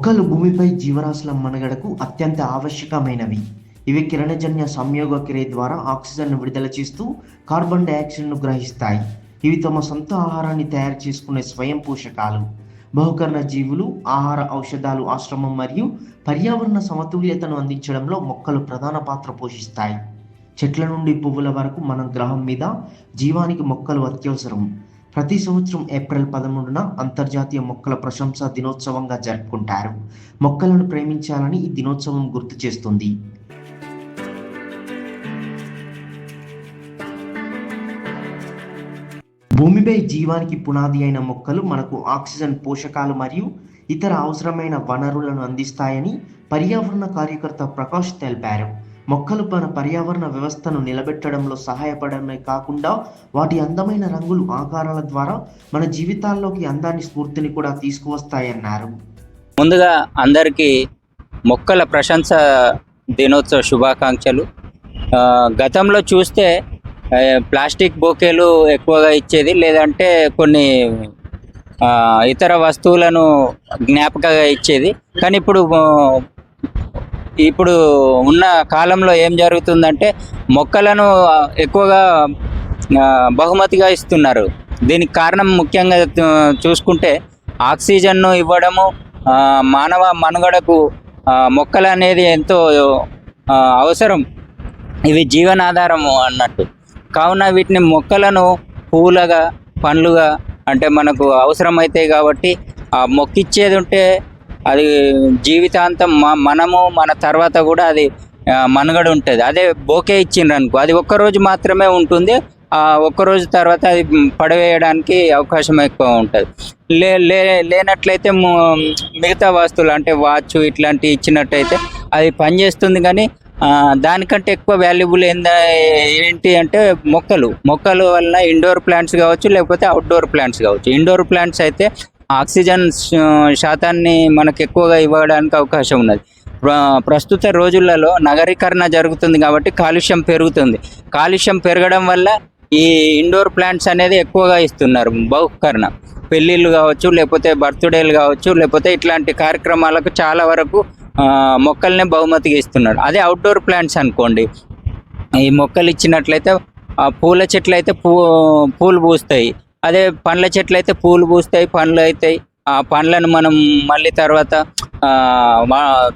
మొక్కలు భూమిపై జీవరాశుల మనుగడకు అత్యంత ఆవశ్యకమైనవి. ఇవి కిరణజన్య సంయోగ క్రియ ద్వారా ఆక్సిజన్ను విడుదల చేస్తూ కార్బన్ డయాక్సైడ్ను గ్రహిస్తాయి. ఇవి తమ సొంత ఆహారాన్ని తయారు చేసుకునే స్వయం పోషకాలు. బహుకర్ణ జీవులు ఆహార, ఔషధాలు, ఆశ్రమం మరియు పర్యావరణ సమతుల్యతను అందించడంలో మొక్కలు ప్రధాన పాత్ర పోషిస్తాయి. చెట్ల నుండి పువ్వుల వరకు మన గ్రహం మీద జీవానికి మొక్కలు అత్యవసరం. ప్రతి సంవత్సరం ఏప్రిల్ 13న అంతర్జాతీయ మొక్కల ప్రశంసా దినోత్సవంగా జరుపుకుంటారు. మొక్కలను ప్రేమించాలని ఈ దినోత్సవం గుర్తు చేస్తుంది. భూమిపై జీవానికి పునాది అయిన మొక్కలు మనకు ఆక్సిజన్, పోషకాలు మరియు ఇతర అవసరమైన వనరులను అందిస్తాయని పర్యావరణ కార్యకర్త ప్రకాష్ తెలిపారు. మొక్కలు మన పర్యావరణ వ్యవస్థను నిలబెట్టడంలో సహాయపడమే కాకుండా వాటి అందమైన రంగులు, ఆకారాల ద్వారా మన జీవితాల్లోకి అందాన్ని, స్ఫూర్తిని కూడా తీసుకువస్తాయన్నారు. ముందుగా అందరికీ మొక్కల ప్రశంస దినోత్సవ శుభాకాంక్షలు. గతంలో చూస్తే ప్లాస్టిక్ బొకేలు ఎక్కువగా ఇచ్చేది, లేదంటే కొన్ని ఇతర వస్తువులను జ్ఞాపకంగా ఇచ్చేది. కానీ ఇప్పుడు ఉన్న కాలంలో ఏం జరుగుతుందంటే మొక్కలను ఎక్కువగా బహుమతిగా ఇస్తున్నారు. దీనికి కారణం ముఖ్యంగా చూసుకుంటే ఆక్సిజన్ను ఇవ్వడము, మానవ మనుగడకు మొక్కలు అనేది ఎంతో అవసరం. ఇవి జీవనాధారము అన్నట్టు. కావున వీటిని మొక్కలను పువ్వులుగా, పండ్లుగా అంటే మనకు అవసరమవుతాయి కాబట్టి ఆ మొక్కిచ్చేది ఉంటే అది జీవితాంతం మనము మన తర్వాత కూడా అది మనుగడ ఉంటుంది. అదే బోకే ఇచ్చిండ్రు అనుకో, అది ఒక్కరోజు మాత్రమే ఉంటుంది. ఆ ఒక్కరోజు తర్వాత అది పడవేయడానికి అవకాశం ఎక్కువ ఉంటుంది. లేనట్లయితే మిగతా వస్తువులు అంటే వాచ్ ఇట్లాంటివి ఇచ్చినట్టయితే అది పనిచేస్తుంది. కానీ దానికంటే ఎక్కువ వాల్యుబుల్ ఏంటి అంటే మొక్కలు వలన ఇండోర్ ప్లాంట్స్ కావచ్చు, లేకపోతే అవుట్డోర్ ప్లాంట్స్ కావచ్చు. ఇండోర్ ప్లాంట్స్ అయితే ఆక్సిజన్ శాతాన్ని మనకు ఎక్కువగా ఇవ్వడానికి అవకాశం ఉన్నది. ప్రస్తుత రోజులలో నగరీకరణ జరుగుతుంది కాబట్టి కాలుష్యం పెరుగుతుంది. కాలుష్యం పెరగడం వల్ల ఈ ఇండోర్ ప్లాంట్స్ అనేది ఎక్కువగా ఇస్తున్నారు. బహుకరణ పెళ్ళిళ్ళు కావచ్చు, లేకపోతే బర్త్డేలు కావచ్చు, లేకపోతే ఇట్లాంటి కార్యక్రమాలకు చాలా వరకు మొక్కల్నే బహుమతిగా ఇస్తున్నారు. అదే అవుట్డోర్ ప్లాంట్స్ అనుకోండి, ఈ మొక్కలు ఇచ్చినట్లయితే పూల చెట్లు అయితే పూలు పూస్తాయి. అదే పండ్ల చెట్లు అయితే పూలు పూస్తాయి, పండ్లు అవుతాయి. ఆ పండ్లను మనం మళ్ళీ తర్వాత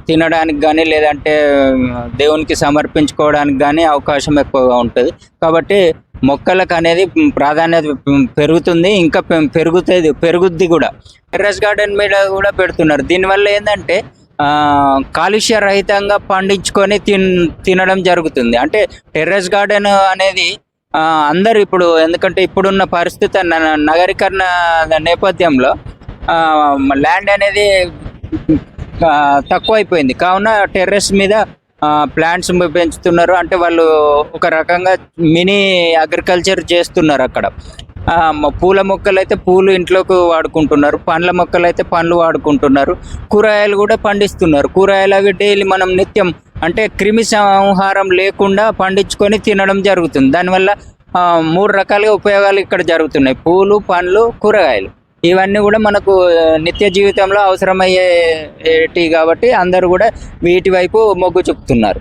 తినడానికి కానీ, లేదంటే దేవునికి సమర్పించుకోవడానికి కానీ అవకాశం ఎక్కువగా ఉంటుంది. కాబట్టి మొక్కలకు అనేది ప్రాధాన్యత పెరుగుతుంది, ఇంకా పెరుగుద్ది కూడా. టెర్రస్ గార్డెన్ మీద కూడా పెడుతున్నారు. దీనివల్ల ఏంటంటే కాలుష్య రహితంగా పండించుకొని తినడం జరుగుతుంది. అంటే టెర్రస్ గార్డెన్ అనేది అందరు ఇప్పుడు, ఎందుకంటే ఇప్పుడున్న పరిస్థితి నగరీకరణ నేపథ్యంలో ల్యాండ్ అనేది తక్కువైపోయింది. కావున టెర్రస్ మీద ప్లాంట్స్ పెంచుతున్నారు. అంటే వాళ్ళు ఒక రకంగా మినీ అగ్రికల్చర్ చేస్తున్నారు. అక్కడ పూల మొక్కలు అయితే పూలు ఇంట్లోకి వాడుకుంటున్నారు, పండ్ల మొక్కలు అయితే పండ్లు వాడుకుంటున్నారు, కూరగాయలు కూడా పండిస్తున్నారు. కూరగాయలు అవి డైలీ మనం నిత్యం అంటే క్రిమి సంహారం లేకుండా పండించుకొని తినడం జరుగుతుంది. దానివల్ల 3 రకాలుగా ఉపయోగాలు ఇక్కడ జరుగుతున్నాయి: పూలు, పండ్లు, కూరగాయలు. ఇవన్నీ కూడా మనకు నిత్య జీవితంలో అవసరమయ్యేటి కాబట్టి అందరూ కూడా వీటి వైపు మొగ్గు చూపుతున్నారు.